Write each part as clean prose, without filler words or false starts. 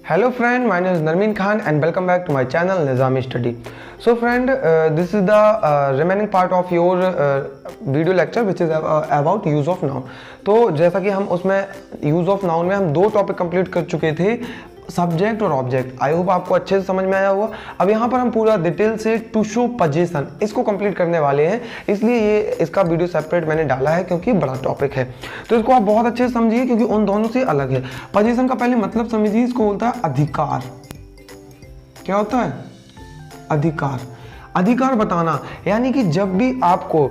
Hello friend, my name is Narmeen Khan and welcome back to my channel Nizami Study. So friend, this is the remaining part of your video lecture which is about use of noun. तो जैसा कि हम उसमें use of noun में हम दो topic complete कर चुके थे, सब्जेक्ट और ऑब्जेक्ट. आई होप आपको अच्छे से समझ में आया होगा. अब यहाँ पर हम पूरा डिटेल से टू शो पोजीशन इसको कंप्लीट करने वाले हैं, इसलिए ये इसका वीडियो सेपरेट मैंने डाला है क्योंकि बड़ा टॉपिक है. तो इसको आप बहुत अच्छे से समझिए क्योंकि उन दोनों से अलग है. पोजीशन का पहले मतलब समझिए, इसको बोलता है अधिकार. क्या होता है? अधिकार. अधिकार बताना, यानी कि जब भी आपको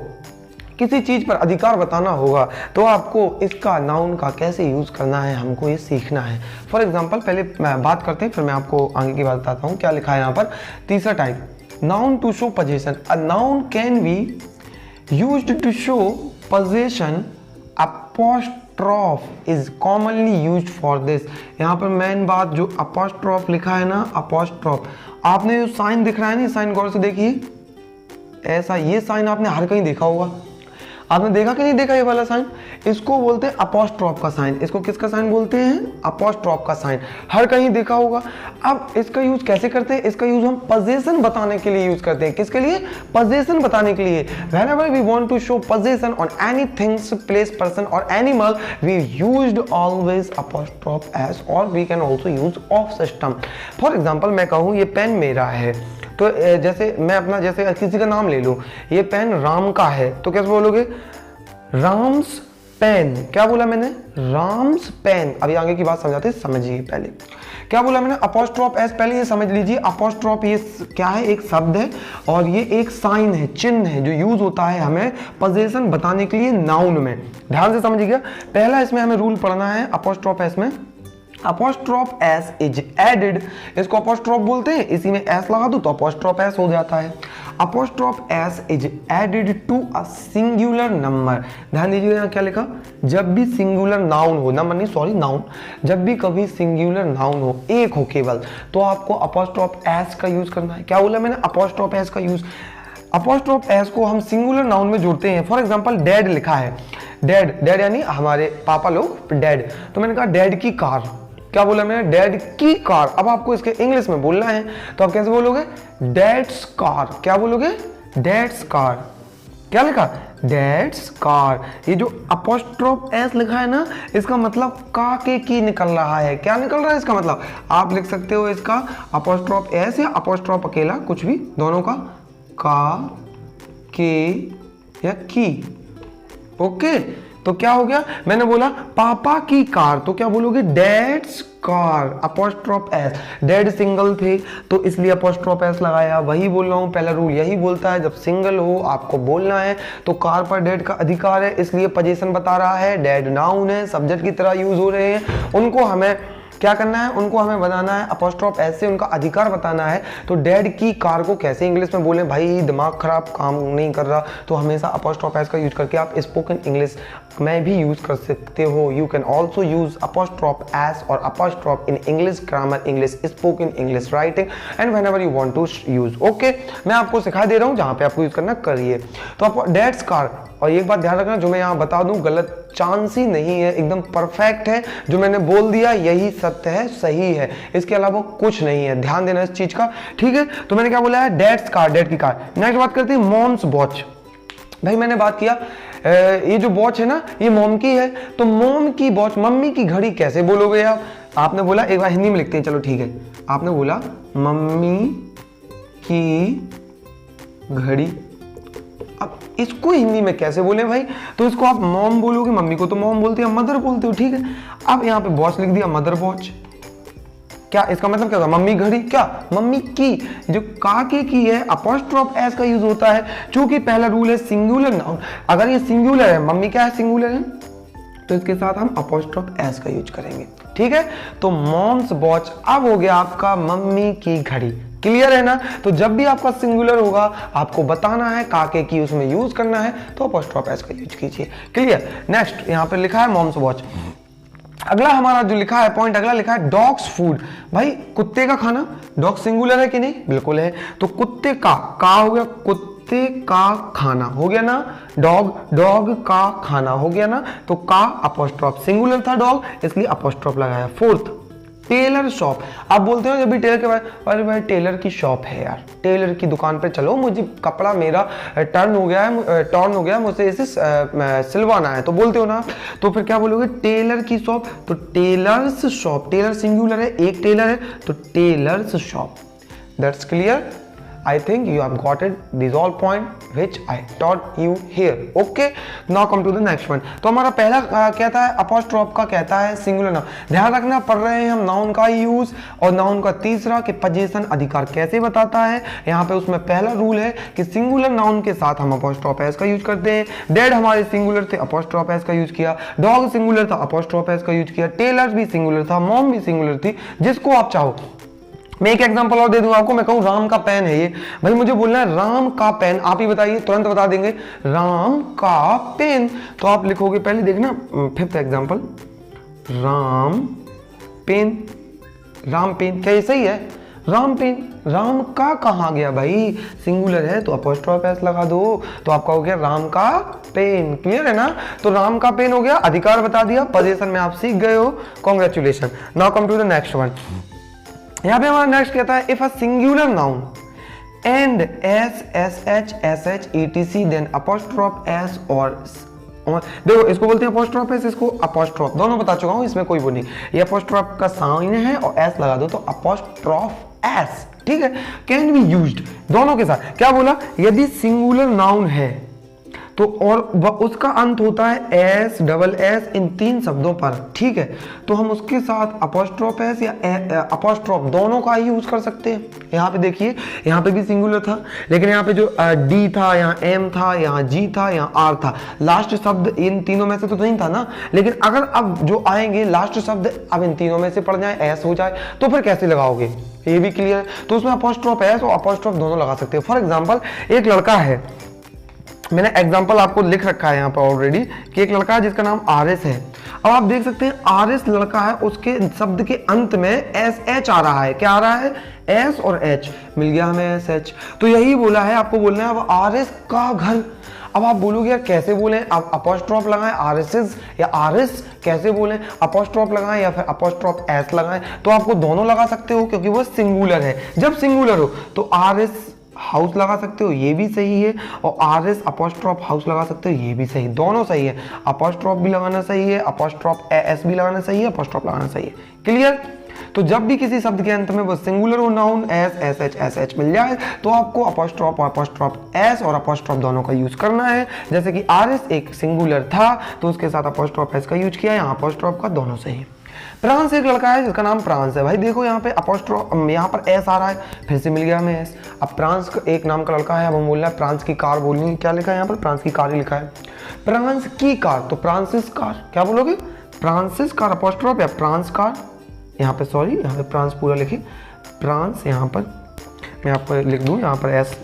किसी चीज पर अधिकार बताना होगा तो आपको इसका नाउन का कैसे यूज करना है, हमको ये सीखना है. फॉर एग्जांपल पहले मैं बात करते हैं, फिर मैं आपको आगे की बात बताता हूँ. क्या लिखा है यहाँ पर? तीसरा type, noun to show position. A noun can be used to show position. Apostrophe is commonly used for this. यहाँ पर मेन बात जो अपोस्ट्रोफ लिखा है ना, अपोस्ट्रोफ, आपने जो साइन दिख रहा है ना, साइन गौर से देखिए. ऐसा ये साइन आपने हर कहीं देखा होगा. आपने देखा कि नहीं देखा ये वाला साइन? इसको बोलते हैं अपोस्ट्रोफ का साइन. इसको किसका साइन बोलते हैं? अपोस्ट्रोफ का साइन. हर कहीं देखा होगा. अब इसका यूज कैसे करते हैं? इसका यूज हम पोजीशन बताने के लिए यूज करते हैं. किसके लिए? पोजीशन बताने के लिए. Whenever we want to show possession on anything, place, person or animal, we used always apostrophe s, or we can also use of system. For example, मैं कहूँ ये पेन मेरा है, तो जैसे मैं अपना जैसे किसी का नाम ले लूं, ये पेन राम का है, तो कैसे बोलोगे? राम्स पेन. क्या बोला मैंने? राम्स पेन. अभी आगे की बात समझाते हैं, समझिए. पहले क्या बोला मैंने? Apostrophe S. पहले ये समझ लीजिए, अपोस्ट्रोफ ये क्या है? एक शब्द है और ये एक साइन है, चिन्ह है जो यूज होता है हमें पोजीशन बताने के लिए नाउन में. ध्यान से समझिएगा. पहला इसमें हमें रूल पढ़ना है अपोस्ट्रोफ एस में. Apostrophe S is added. इसको अपोस्ट्रोफ बोलते हैं, इसी में एस लगा दो तो अपोस्ट्रोफ एस हो जाता है. Apostrophe S is added to a singular number. ध्यान दीजिए यहाँ क्या लिखा? जब भी सिंगुलर नाउन हो, नंबर नहीं सॉरी नाउन, जब भी कभी सिंगुलर नाउन हो, एक हो केवल, तो आपको अपोस्ट्रोफ एस का यूज करना है. क्या बोला मैंने? अपोस्ट्रोफ एस का यूज. अपोस्ट्रोफ एस को हम सिंगुलर नाउन में जोड़ते हैं. फॉर एग्जांपल डैड लिखा है, डैड, डैड यानी हमारे पापा लोग, डैड. तो मैंने कहा डैड की कार. क्या बोला मैंने? डैड की कार. अब आपको इसके इंग्लिश में बोलना है तो आप कैसे बोलोगे? Dad's car. क्या बोलोगे? Dad's car. क्या लिखा? Dad's car. ये जो अपोस्ट्रोफ एस लिखा है ना, इसका मतलब का के की निकल रहा है. क्या निकल रहा है इसका मतलब? आप लिख सकते हो इसका अपोस्ट्रोफ एस या अपोस्ट्रोफ अकेला, कुछ भी, दोनों का, का, के या की. ओके, तो क्या हो गया? मैंने बोला पापा की कार, तो क्या बोलोगे? Dad's car. Apostrophe S. Dad single थे तो इसलिए अपोस्ट्रोफ एस लगाया. वही बोल रहा हूं, पहला रूल यही बोलता है, जब सिंगल हो आपको बोलना है तो कार पर डैड का अधिकार है, इसलिए पोजीशन बता रहा है. डैड नाउन है, सब्जेक्ट की तरह यूज हो रहे हैं, उनको हमें क्या करना है? उनको हमें बताना है अपोस्ट्रोफ एस से, उनका अधिकार बताना है. तो डैड की कार को कैसे इंग्लिश में बोलें? भाई दिमाग खराब, काम नहीं कर रहा, तो हमेशा अपोस्ट्रोफ एस का यूज करके आप स्पोकन इंग्लिश में भी यूज कर सकते हो. You can also use apostrophe S और apostrophe in English grammar, English spoken, English writing and whenever you want to use. Okay, मैं आपको सिखा दे रहा हूँ, जहाँ पे आपको यूज करना करिए. तो आप डैड्स कार. और एक बात ध्यान रखना, जो मैं यहाँ बता दूं गलत चांस ही नहीं है, एकदम परफेक्ट है. जो मैंने बोल दिया यही सत्य है, सही है, इसके अलावा कुछ नहीं है. ध्यान देना इस चीज का, ठीक है? तो मैंने क्या बोला है? डैड्स कार, डैड की कार. नेक्स्ट बात करते हैं मॉम्स वॉच. भाई मैंने बात किया ये जो वॉच है ना, ये मॉम की है, तो मॉम की वॉच, मम्मी की घड़ी कैसे बोलोगे आप? आपने बोला, एक बार हिंदी में लिखते हैं, चलो ठीक है. आपने बोला मम्मी की घड़ी. अब इसको हिंदी में कैसे बोले भाई? तो इसको आप मॉम बोलोगे, मम्मी को तो मॉम बोलते हैं, मदर बोलते हो, ठीक है? अब यहाँ पे वॉच लिख दिया, मदर वॉच. क्या इसका मतलब क्या होगा? मम्मी घड़ी. क्या? मम्मी की. जो का के की है, अपोस्ट्रोफ एस का यूज होता है. चूंकि पहला रूल है सिंगुलर नाउन, अगर ये सिंगुलर है, मम्मी क्या है? सिंगुलर है, तो इसके साथ हम अपोस्ट्रोफ एस का यूज करेंगे, ठीक है? तो मॉम्स वॉच अब हो गया आपका मम्मी की घड़ी. क्लियर है ना? तो जब भी आपका सिंगुलर होगा आपको बताना है, काके की उसमें यूज करना है, तो अपोस्ट्रोफ एस का यूज कीजिए. क्लियर? नेक्स्ट यहाँ पे लिखा है मॉम्स वॉच. अगला हमारा जो लिखा है पॉइंट, अगला लिखा है डॉग्स फूड. भाई कुत्ते का खाना. डॉग सिंगुलर है कि नहीं? बिल्कुल है. तो कुत्ते का हो गया, कुत्ते का खाना हो गया ना. डॉग, डॉग का खाना हो गया ना. तो का अपोस्ट्रोफ, सिंगुलर था डॉग इसलिए अपोस्ट्रोफ लगाया. Fourth Taylor shop. आप बोलते हो जब भी टेलर के बारे, अरे भाई टेलर की शॉप है यार, टेलर की दुकान पे चलो, मुझे कपड़ा मेरा टर्न हो गया, मुझे इसे सिलवाना है, तो बोलते हो ना। तो फिर क्या बोलोगे, टेलर की शॉप, तो टेलर्स शॉप, टेलर सिंगुलर है, एक टेलर है, तो tailor's shop. That's clear? I think you have got it. These all point which I taught you here. Okay. Now come to the next one. तो हमारा पहला कहता है apostrophe का कहता है सिंगुलर नाउन। ध्यान रखना, पढ़ रहे हैं हम नाउन का यूज और नाउन का तीसरा कि पोजीशन अधिकार कैसे बताता है। यहाँ पे उसमें पहला रूल है कि सिंगुलर नाउन के साथ हम apostrophe s का यूज करते हैं। डैड हमारे सिंगुलर थे, apostrophe s का यूज किया। डॉग सिंगुलर था, apostrophe s का यूज किया। टेलर भी सिंगुलर था, मॉम भी सिंगुलर थी, जिसको आप चाहो। मैं एक एग्जांपल और दे दूं आपको, मैं कहूं राम का पेन है ये, भाई मुझे बोलना है राम का पेन, आप ही बताइए, तुरंत बता देंगे राम का पेन। तो आप लिखोगे, पहले देखना 5th example, Ram pen, Ram pen, क्या ये सही है? राम पेन, राम का कहाँ गया भाई, सिंगुलर है तो अपॉस्ट्रोफ एस लगा दो, तो आपका हो गया राम का पेन। क्लियर है ना? तो राम का पेन हो गया, अधिकार बता दिया, पोजीशन में आप सीख गए हो, congratulation. Now come to the next one. यहां पे हमारा नेक्स्ट कहता है if a singular noun and S, S H, S H, etc then apostrophe S और देखो इसको बोलते हैं अपॉस्ट्रोफ एस, इसको अपॉस्ट्रोफ, दोनों बता चुका हूं, इसमें कोई वो नहीं। ये अपॉस्ट्रोफ का साइन है और एस लगा दो तो अपॉस्ट्रोफ एस, ठीक है। कैन बी यूज्ड दोनों के साथ। क्या बोला? यदि सिंगुलर नाउन है तो और उसका अंत होता है एस, डबल एस, इन 3 शब्दों पर, ठीक है, तो हम उसके साथ अपॉस्ट्रोफ एस या अपॉस्ट्रोफ दोनों का ही यूज कर सकते हैं। यहाँ पे देखिए, यहाँ पे भी सिंगुलर था, लेकिन यहाँ पे जो डी था, यहाँ एम था, यहाँ जी था, यहाँ आर था, लास्ट शब्द इन तीनों में से तो नहीं था ना। लेकिन अगर अब जो आएंगे लास्ट शब्द अब इन तीनों में से पड़ जाए, एस हो जाए, तो फिर कैसे लगाओगे, ये भी क्लियर है। तो उसमें अपॉस्ट्रोफ एस और अपॉस्ट्रोफ दोनों लगा सकते हो। फॉर एग्जाम्पल, एक लड़का है, मैंने एग्जाम्पल आपको लिख रखा है यहाँ पर ऑलरेडी, कि एक लड़का है जिसका नाम आर एस है। अब आप देख सकते हैं आर एस लड़का है, उसके शब्द के अंत में एस एच आ रहा है। क्या आ रहा है? एस और एच, मिल गया हमें एस एच। तो यही बोला है, आपको बोलना है अब आर एस का घर। अब आप बोलोगे यार कैसे बोलें, आप अपॉस्ट्रोफ लगाएं आर एस एस या आर एस, कैसे बोलें, अपॉस्ट्रोफ लगाएं या फिर अपॉस्ट्रोफ एस लगाएं, तो आपको दोनों लगा सकते हो क्योंकि वो सिंगुलर है। जब सिंगुलर हो तो आर एस हाउस लगा सकते हो, ये भी सही है, और आर एस अपॉस्ट्रोफ हाउस लगा सकते हो, ये भी सही, दोनों सही है। अपॉस्ट्रोफ भी लगाना सही है, अपॉस्ट्रोफ एस भी लगाना सही है, अपॉस्ट्रोफ लगाना सही है। क्लियर? तो जब भी किसी शब्द के अंत में वो सिंगुलर हो नाउन एस, एस एच मिल जाए, तो आपको अपॉस्ट्रोफ और अपॉस्ट्रोफ एस और अपॉस्ट्रोफ दोनों का यूज करना है। जैसे कि आर एस एक सिंगुलर था तो उसके साथ अपॉस्ट्रोफ एस का यूज किया, यहाँ अपॉस्ट्रोफ का, दोनों सही है। प्रांस एक लड़का है जिसका नाम प्रांस है। भाई देखो यहाँ पे अपॉस्ट्रोफ, यहाँ पर एस आ रहा है, फिर से मिल गया हमें एस। अब प्रांस एक नाम का लड़का है, अब हम बोल रहे हैं प्रांस की कार बोलनी है। क्या लिखा है यहाँ पर? प्रांस की कार ही लिखा है। प्रांस की कार, तो फ्रांसिस कार, क्या बोलोगे? फ्रांसिस कार अपॉस्ट्रोफ या फ्रांस कार, यहाँ पे सॉरी, यहाँ पे फ्रांस पूरा लिखिए, फ्रांस, यहाँ पर मैं आपको लिख दूँ, यहाँ पर एस,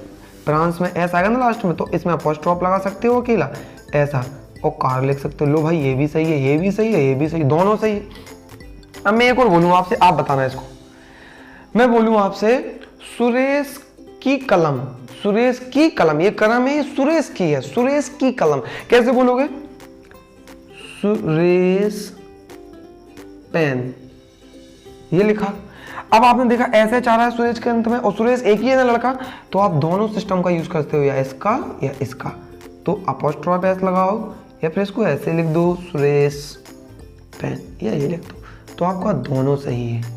फ्रांस में एस आएगा ना लास्ट में, तो इसमें अपॉस्ट्रोफ लगा सकते हो अकेला ऐसा, और कार लिख सकते हो। लो भाई ये भी सही है, ये भी सही है, ये भी सही, दोनों सही है। अब मैं एक और बोलूँ आपसे, आप बताना इसको। मैं बोलूँ आपसे सुरेश की कलम, सुरेश की कलम, ये कलम है, सुरेश की है, सुरेश की कलम, कैसे बोलोगे? सुरेश पेन, ये लिखा। अब आपने देखा ऐसे चाह रहा है सुरेश के अंत में, और सुरेश एक ही है ना लड़का, तो आप दोनों सिस्टम का यूज करते हो, या इसका या इसका, तो अपॉस्ट्रोफ एस लगाओ या फिर इसको ऐसे लिख दो सुरेश पेन, या ये लिख दो, तो आपका दोनों सही है।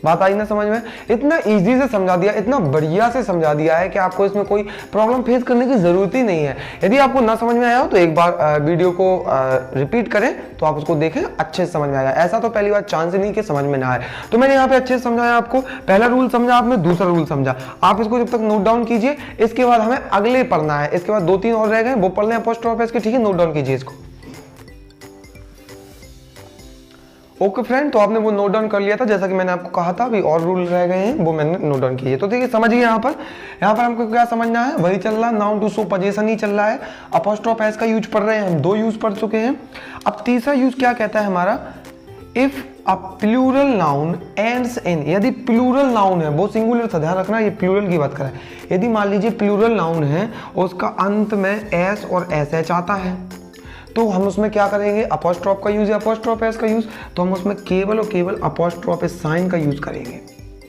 बात आई ना समझ में? इतना इजी से समझा दिया, इतना बढ़िया से समझा दिया है कि आपको इसमें कोई प्रॉब्लम फेस करने की जरूरत ही नहीं है। यदि आपको ना समझ में आया हो तो एक बार वीडियो को रिपीट करें, तो आप उसको देखें, अच्छे से समझ में आएगा। ऐसा तो पहली बार चांस ही नहीं कि समझ में ना आए। तो मैंने यहाँ पे अच्छे से समझाया आपको, पहला रूल समझा आपने, दूसरा रूल समझा। आप इसको जब तक नोट डाउन कीजिए, इसके बाद हमें अगले पढ़ना है, इसके बाद 2-3 और रह गए, वो पढ़ लें अपॉस्ट्रोफ एस के, ठीक है? नोट डाउन कीजिए इसको। ओके फ्रेंड, तो आपने वो नोट डाउन कर लिया था, जैसा कि मैंने आपको कहा था, अभी और रूल रह गए हैं, वो मैंने नोट डाउन किए। तो देखिए समझिए, यहाँ पर हमको क्या समझना है, वही चल रहा है, नाउन टू शो पोजीशन ही चल रहा है। अपॉस्ट्रोफ एस का यूज पढ़ रहे हैं हम, 2 यूज पढ़ चुके हैं। अब तीसरा यूज क्या कहता है हमारा? If a plural noun ends in, यदि प्लूरल नाउन है, वो सिंगुलर था, ध्यान रखना, ये प्लूरल की बात कर रहा है। यदि मान लीजिए प्लूरल नाउन है, उसका अंत में एस और एस एच आता है, तो हम उसमें क्या करेंगे, अपॉस्ट्रॉफ का यूज या अपॉस्ट्रॉफ एस का यूज, तो हम उसमें केवल और केवल अपॉस्ट्रॉफ एस साइन का यूज करेंगे।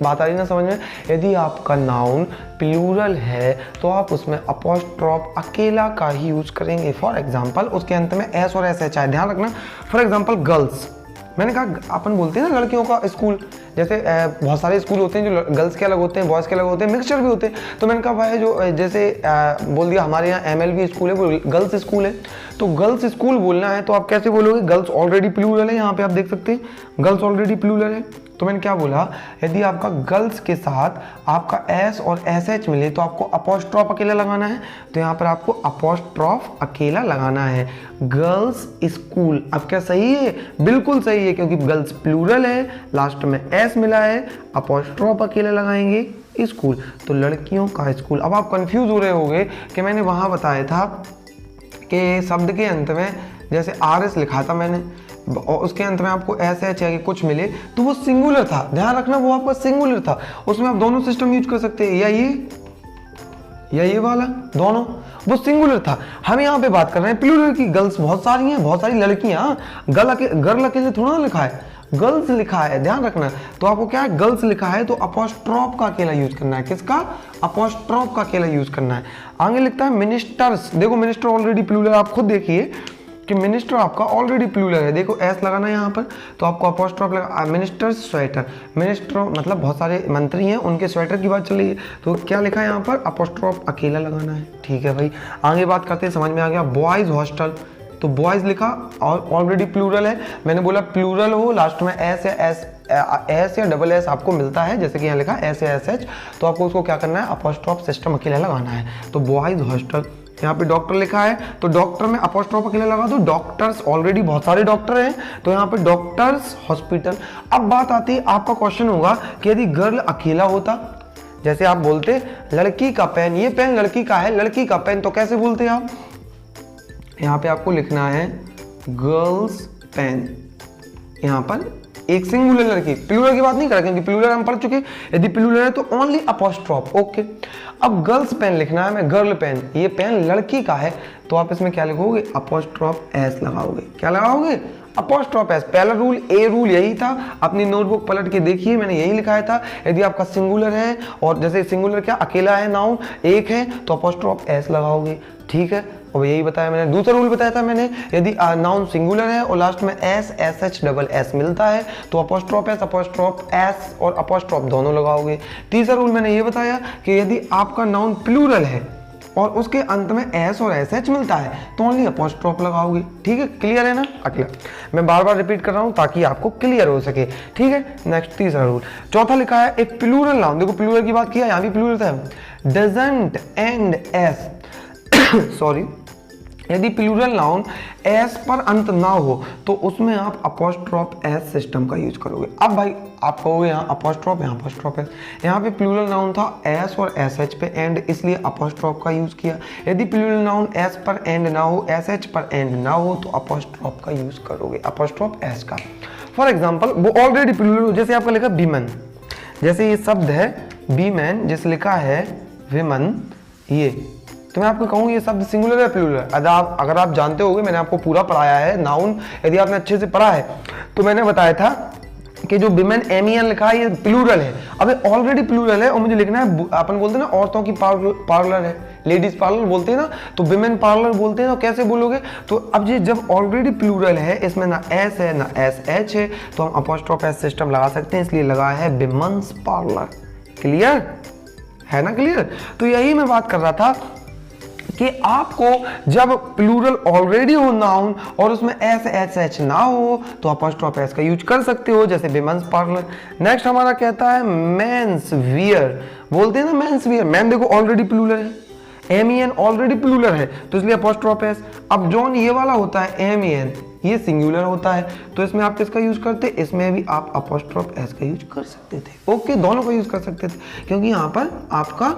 बात आ रही ना समझ में। यदि आपका नाउन प्लूरल है तो आप उसमें अपॉस्ट्रॉफ अकेला का ही यूज करेंगे। फॉर एग्जांपल उसके अंत में एस और एस एच आए, ध्यान रखना। फॉर एग्जांपल गर्ल्स, मैंने कहा अपन बोलते हैं ना लड़कियों का स्कूल, जैसे बहुत सारे स्कूल होते हैं जो गर्ल्स के अलग होते हैं, बॉयज़ के अलग होते हैं, मिक्सचर भी होते हैं। तो मैंने कहा भाई जो जैसे बोल दिया हमारे यहाँ MLB स्कूल है वो गर्ल्स स्कूल है, तो गर्ल्स स्कूल बोलना है तो आप कैसे बोलोगे, गर्ल्स ऑलरेडी प्लूरल है, यहाँ पे आप देख सकते हैं गर्ल्स ऑलरेडी प्लूरल है। तो मैंने क्या बोला, यदि आपका गर्ल्स के साथ आपका एस और एस एच मिले तो आपको अपॉस्ट्रॉफ अकेला लगाना है, तो यहाँ पर आपको अपॉस्ट्रॉफ अकेला लगाना है। गर्ल्स स्कूल, अब क्या सही है, बिल्कुल सही है, क्योंकि गर्ल्स प्लूरल है, लास्ट में एस मिला है, अपॉस्ट्रॉफ अकेला लगाएंगे स्कूल, तो लड़कियों का स्कूल। अब आप कंफ्यूज हो रहे होंगे कि मैंने वहाँ बताया था कि शब्द के अंत में जैसे RS लिखा था मैंने और उसके अंत में आपको ऐसे चाहिए कुछ मिले तो वो सिंगुलर था, ध्यान रखना वो आपका सिंगुलर था, उसमें आप दोनों सिस्टम यूज कर सकते हैं, या ये वाला, दोनों, वो सिंगुलर था। हम यहाँ पे बात कर रहे हैं प्लूरल की। गर्ल्स बहुत सारी हैं, बहुत सारी लड़कियां, गर्ल अकेले थोड़ा लिखा है, गर्ल्स लिखा है, ध्यान रखना। तो आपको क्या है, गर्ल्स लिखा है तो अपॉस्ट्रॉफ का अकेला यूज करना है, किसका, अपॉस्ट्रॉफ का अकेला यूज करना है। आगे लिखता है मिनिस्टर्स, देखो मिनिस्टर ऑलरेडी प्लूरल, आप खुद देखिए कि मिनिस्टर आपका ऑलरेडी प्लूरल है, देखो एस लगाना है यहाँ पर, तो आपको अपॉस्ट्रॉफ लगा। मिनिस्टर्स स्वेटर, मिनिस्टर मतलब बहुत सारे मंत्री हैं, उनके स्वेटर की बात चली है, तो क्या लिखा है यहाँ पर, अपॉस्ट्रॉफ अकेला लगाना है। ठीक है भाई, आगे बात करते हैं, समझ में आ गया। बॉयज़ हॉस्टल, तो बॉयज़ लिखा और ऑलरेडी प्लूरल है, मैंने बोला प्लूरल हो, लास्ट में एस या डबल एस आपको मिलता है, जैसे कि यहाँ लिखा एस या एस एच, तो आपको उसको क्या करना है, अपॉस्ट्रॉफ सिस्टम अकेला लगाना है। तो बॉयज़ हॉस्टल, यहाँ पे डॉक्टर लिखा है तो डॉक्टर में अपॉस्ट्रॉफ अकेला लगा दो, डॉक्टर्स ऑलरेडी बहुत सारे डॉक्टर हैं, तो यहाँ पे डॉक्टर्स हॉस्पिटल। अब बात आती है, आपका क्वेश्चन होगा कि यदि गर्ल अकेला होता, जैसे आप बोलते लड़की का पेन, ये पेन लड़की का है, लड़की का पेन, तो कैसे बोलते आप, यहाँ पे आपको लिखना है गर्ल्स पेन, यहाँ पर एक सिंगुलर लड़की, प्लूरल की बात नहीं कर, क्योंकि प्लूरल हम पढ़ चुके, यदि प्लूरल है तो ओनली अपॉस्ट्रॉफ। ओके, अब गर्ल्स पेन लिखना है, मैं गर्ल पेन, ये पेन लड़की का है, तो आप इसमें क्या लिखोगे, अपॉस्ट्रॉफ एस लगाओगे, क्या लगाओगे, अपॉस्ट्रॉफ एस। पहला रूल, ए रूल यही था, अपनी नोटबुक पलट के देखिए, मैंने यही लिखाया था, यदि आपका सिंगुलर है और जैसे सिंगुलर क्या अकेला है, नाउन एक है, तो अपॉस्ट्रॉफ एस लगाओगे। ठीक है, और यही बताया मैंने। दूसरा रूल बताया था मैंने, यदि नाउन सिंगुलर है और लास्ट में S, S H, double S मिलता है तो अपॉस्ट्रॉफ एस और अपॉस्ट्रॉफ दोनों लगाओगे। तीसरा रूल मैंने ये बताया कि यदि आपका नाउन प्लूरल है और उसके अंत में एस और एस एच मिलता है तो ओनली अपॉस्ट्रॉफ लगाओगे। ठीक है, क्लियर है ना। अगला मैं बार बार रिपीट कर रहा हूं ताकि आपको क्लियर हो सके। ठीक है, नेक्स्ट तीसरा रूल। चौथा लिखा है एक प्लूरल नाउन, देखो प्लूरल की बात किया, यहाँ भी प्लूरल था, डजंट एंड एस सॉरी, यदि प्लूरल नाउन एस पर अंत ना हो तो उसमें आप अपॉस्ट्रॉफ एस सिस्टम का यूज करोगे। अब भाई आप कहोगे यहाँ अपॉस्ट्रॉफ, यहाँ अपॉस्ट्रॉफ एस, यहाँ पे प्लूरल नाउन था एस और एस एच पे एंड, इसलिए अपॉस्ट्रॉफ का यूज किया। यदि प्लूरल नाउन एस पर एंड ना हो, एस एच पर एंड ना हो तो अपॉस्ट्रॉफ का यूज करोगे, अपॉस्ट्रॉफ एस का। फॉर एग्जाम्पल वो ऑलरेडी प्लूरल, जैसे आपका लिखा बीमन, जैसे ये शब्द है बीमैन, जैसे लिखा है विमन, ये तो मैं आपको कहूँ ये शब्द सिंगुलर है प्लूरल। अगर आप जानते होगे, मैंने आपको पूरा पढ़ाया है नाउन, यदि आपने अच्छे से पढ़ा है तो मैंने बताया था कि जो विमेन MEN लिखा है ये प्लूरल है। अब ऑलरेडी प्लूरल है और मुझे लिखना है, अपन बोलते हैं ना औरतों की पार्लर है, लेडीज पार्लर बोलते हैं ना, तो विमेन पार्लर बोलते हैं, तो कैसे बोलोगे। तो अब ये जब ऑलरेडी प्लूरल है, इसमें ना एस है ना एस एच है, तो हम अपॉस्ट्रॉफ एस सिस्टम लगा सकते हैं, इसलिए लगा है विमेन्स पार्लर। क्लियर है ना, क्लियर। तो यही मैं बात कर रहा था कि आपको जब प्लूरल ऑलरेडी हो नाउन और उसमें एस एच एच ना हो तो अपॉस्ट्रॉफ एस का यूज कर सकते हो, जैसे विमेन्स पार्लर। नेक्स्ट हमारा कहता है मेंस वियर, बोलते हैं ना मेंस वियर, मैन देखो ऑलरेडी प्लूरल है, MEN ऑलरेडी प्लूरल है तो इसलिए अपॉस्ट्रॉफ एस। अब जॉन ये वाला होता है MEN, ये सिंगुलर होता है, तो इसमें आप किसका यूज करते, इसमें भी आप अपॉस्ट्रॉफ एस का यूज कर सकते थे। ओके, दोनों का यूज कर सकते थे, क्योंकि यहाँ पर आपका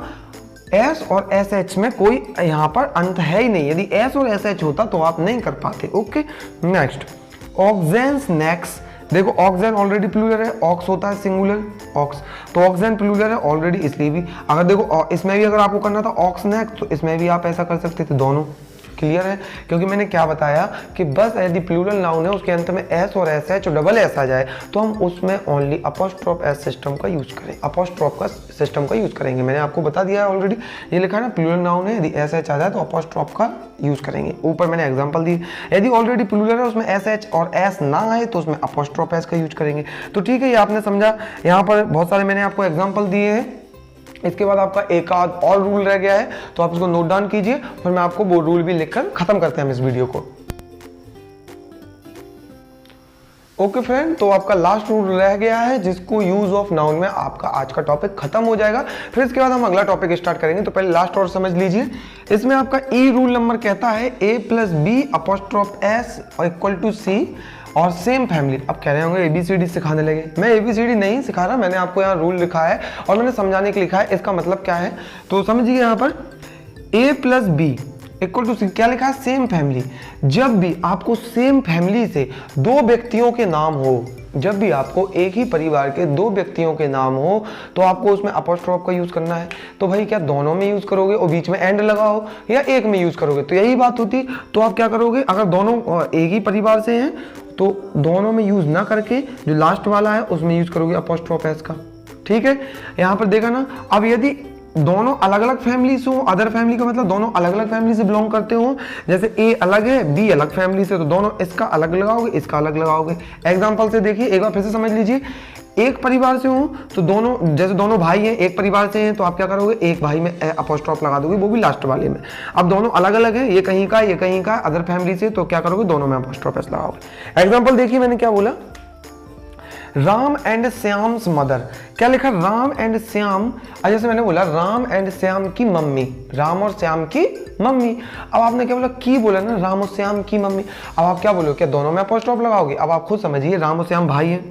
एस और एस एच में कोई यहाँ पर अंत है ही नहीं, यदि एस और एस एच होता तो आप नहीं कर पाते। ओके, नेक्स्ट ऑक्जेंस नेक्स, देखो ऑक्जेन ऑलरेडी प्लूरल है, ऑक्स होता है सिंगुलर, ऑक्स, तो ऑक्जेन प्लूरल है ऑलरेडी, इसलिए भी अगर देखो इसमें भी अगर आपको करना था ऑक्स नेक्स तो इसमें भी आप ऐसा कर सकते थे, दोनों क्लियर है, क्योंकि मैंने क्या बताया कि बस यदि प्लूरल नाउन है उसके अंत में एस और एस एच और डबल एस आ जाए तो हम उसमें ओनली अपॉस्ट्रोफ एस सिस्टम का यूज करें, अपॉस्ट्रोफ का सिस्टम का यूज करेंगे। मैंने आपको बता दिया है ऑलरेडी, ये लिखा है ना प्लूरल नाउन है, यदि एस एच आ जाए तो अपॉस्ट्रोफ का यूज करेंगे। ऊपर मैंने एग्जांपल दी, यदि ऑलरेडी प्लूरल है उसमें एस एच और एस ना आए तो उसमें अपॉस्ट्रोफ एस का यूज करेंगे। तो ठीक है, ये आपने समझा। यहाँ पर बहुत सारे मैंने आपको एग्जाम्पल दिए हैं। इसके बाद आपका एक आध और रूल रह गया है, तो आप इसको नोट डाउन कीजिए, फिर मैं आपको वो रूल भी लिखकर खत्म करते हैं इस वीडियो को। ओके फ्रेंड, तो आपका लास्ट रूल रह गया है जिसको यूज ऑफ नाउन में आपका आज का टॉपिक खत्म हो जाएगा। फिर इसके बाद हम अगला टॉपिक स्टार्ट करेंगे। तो पहले लास्ट और समझ लीजिए। इसमें आपका ई रूल नंबर कहता है A plus B apostrophe S equal to C और सेम फैमिली। अब कह रहे होंगे एबीसीडी सिखाने लगे, मैं एबीसीडी नहीं सिखा रहा, मैंने आपको यहाँ रूल लिखा है और मैंने समझाने के लिखा है। इसका मतलब क्या है तो समझिए, यहाँ पर ए प्लस बी इक्वल टू सी, क्या लिखा है सेम फैमिली। जब भी आपको सेम फैमिली से दो व्यक्तियों के नाम हो, जब भी आपको एक ही परिवार के दो व्यक्तियों के नाम हो तो आपको उसमें अपॉस्ट्रोफ का यूज करना है। तो भाई क्या दोनों में यूज करोगे और बीच में एंड लगाओ, या एक में यूज करोगे? तो यही बात होती। तो आप क्या करोगे, अगर दोनों एक ही परिवार से हैं तो दोनों में यूज ना करके जो लास्ट वाला है उसमें यूज करोगे अपॉस्ट्रोफ एस का। ठीक है, यहाँ पर देखा ना। अब यदि दोनों अलग अलग फैमिली से हो, अदर फैमिली का मतलब दोनों अलग अलग फैमिली से बिलोंग करते हो, जैसे ए अलग है बी अलग फैमिली से, तो दोनों इसका अलग लगाओगे इसका अलग लगाओगे। एग्जांपल से देखिए, एक बार फिर से समझ लीजिए। एक परिवार से हो तो दोनों, जैसे दोनों भाई हैं एक परिवार से हैं तो आप क्या करोगे, एक भाई में अपॉस्ट्रोफ लगा दोगे, वो भी लास्ट वाले में। अब दोनों अलग अलग है, ये कहीं का ये कहीं का, अदर फैमिली से, तो क्या करोगे, दोनों में अपॉस्ट्रोफ एस लगाओगे। एग्जांपल देखिए, मैंने क्या बोला, राम एंड श्याम्स मदर। क्या लिखा, राम एंड श्याम। जैसे मैंने बोला राम एंड श्याम की मम्मी, राम और श्याम की मम्मी। अब आपने क्या बोला, की बोला ना, राम और श्याम की मम्मी। अब आप क्या बोलोगे, क्या दोनों में अपॉस्ट्रोफ लगाओगे? अब आप खुद समझिए, राम और श्याम भाई हैं,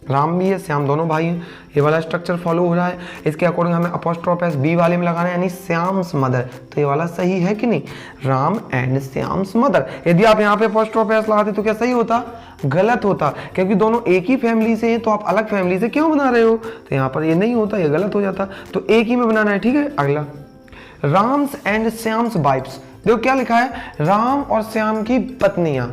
राम भी है श्याम दोनों भाई हैं, ये वाला स्ट्रक्चर फॉलो हो रहा है। इसके अकॉर्डिंग हमें अपॉस्ट्रोफ एस बी वाले में लगाना है, यानी श्याम्स मदर। तो ये वाला सही है कि नहीं, राम एंड श्याम्स मदर। यदि आप यहाँ पे अपॉस्ट्रोफ एस लगाते तो क्या सही होता, गलत होता, क्योंकि दोनों एक ही फैमिली से हैं तो आप अलग फैमिली से क्यों बना रहे हो, तो यहाँ पर ये नहीं होता, ये गलत हो जाता। तो एक ही में बनाना है। ठीक है, अगला राम्स एंड श्याम्स वाइफ्स। देखो क्या लिखा है, राम और श्याम की पत्नियां,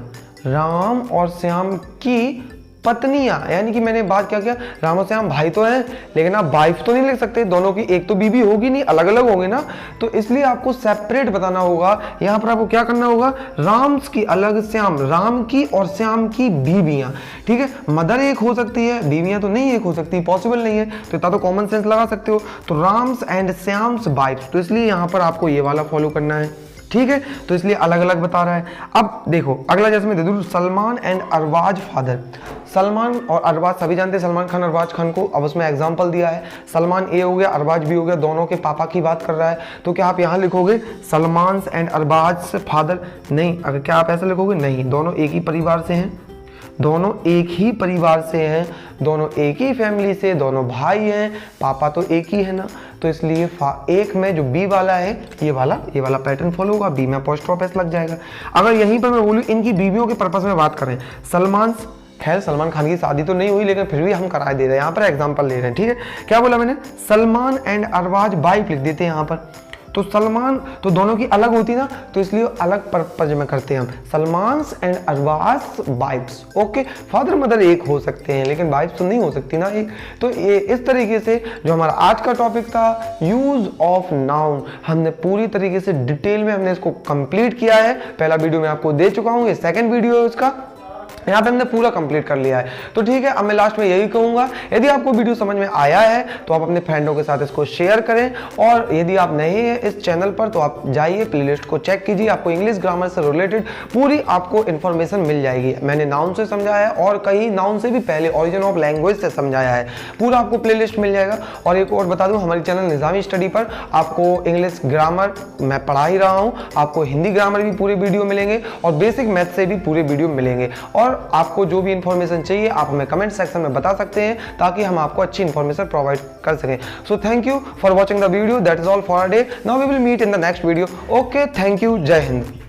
राम और श्याम की पत्नियां, यानी कि मैंने बात क्या किया, राम और श्याम भाई तो हैं लेकिन आप वाइफ तो नहीं लिख सकते, दोनों की एक तो बीवी होगी नहीं, अलग अलग होंगे ना, तो इसलिए आपको सेपरेट बताना होगा। यहाँ पर आपको क्या करना होगा, राम्स की अलग, श्याम, राम की और श्याम की बीवियां। ठीक है, मदर एक हो सकती है, बीवियां तो नहीं एक हो सकती, पॉसिबल नहीं है, तो इतना तो कॉमन सेंस लगा सकते हो। तो राम्स एंड श्याम्स वाइफ्स, तो इसलिए यहाँ पर आपको ये वाला फॉलो करना है। ठीक है, तो इसलिए अलग अलग बता रहा है। अब देखो अगला, जैसे मैं दे दूं, सलमान एंड अरबाज फादर। सलमान और अरबाज सभी जानते हैं, सलमान खान अरबाज खान को। अब उसमें एग्जांपल दिया है, सलमान ए हो गया अरबाज बी हो गया, दोनों के पापा की बात कर रहा है। तो क्या आप यहाँ लिखोगे सलमान एंड अरबाज फादर? नहीं। अगर क्या आप ऐसा लिखोगे, नहीं, दोनों एक ही परिवार से हैं, दोनों एक ही परिवार से हैं, दोनों एक ही फैमिली से, दोनों भाई हैं, पापा तो एक ही है ना, तो इसलिए एक में जो बी वाला है ये वाला पैटर्न फॉलो होगा, बी में अपॉस्ट्रोफ एस लग जाएगा। अगर यहीं पर मैं बोलूँ इनकी बीवियों के पर्पस में बात करें, सलमान, खैर सलमान खान की शादी तो नहीं हुई लेकिन फिर भी हम करा दे रहे हैं, यहाँ पर एग्जांपल ले रहे हैं। ठीक है, क्या बोला मैंने, सलमान एंड अरबाज वाइफ लिख देते हैं यहाँ पर। तो सलमान, तो दोनों की अलग होती ना, तो इसलिए अलग पर्पज में करते हैं हम, Salman and Arbaz wife's. Okay, father mother एक हो सकते हैं लेकिन वाइफ्स तो नहीं हो सकती ना एक। तो ये इस तरीके से जो हमारा आज का टॉपिक था यूज ऑफ नाउन, हमने पूरी तरीके से डिटेल में हमने इसको कंप्लीट किया है। पहला वीडियो मैं आपको दे चुका हूँ, ये सेकंड वीडियो है उसका, यहाँ पे हमने पूरा कंप्लीट कर लिया है। तो ठीक है, अब मैं लास्ट में यही कहूँगा, यदि आपको वीडियो समझ में आया है तो आप अपने फ्रेंडों के साथ इसको शेयर करें, और यदि आप नए हैं इस चैनल पर तो आप जाइए प्लेलिस्ट को चेक कीजिए, आपको इंग्लिश ग्रामर से रिलेटेड पूरी आपको इन्फॉर्मेशन मिल जाएगी। मैंने नाउन से समझाया है और कई नाउन से भी पहले ओरिजिन ऑफ लैंग्वेज से समझाया है, पूरा आपको प्लेलिस्ट मिल जाएगा। और एक और बता दूँ, हमारे चैनल निज़ामी स्टडी पर आपको इंग्लिश ग्रामर मैं पढ़ा ही रहा हूँ, आपको हिंदी ग्रामर भी पूरे वीडियो मिलेंगे और बेसिक मैथ से भी पूरे वीडियो मिलेंगे। और आपको जो भी इंफॉर्मेशन चाहिए आप हमें कमेंट सेक्शन में बता सकते हैं ताकि हम आपको अच्छी इंफॉर्मेशन प्रोवाइड कर सकें। So thank you for watching the video, that is all for a day, now we will meet in the next video. Okay, thank you, जय हिंद।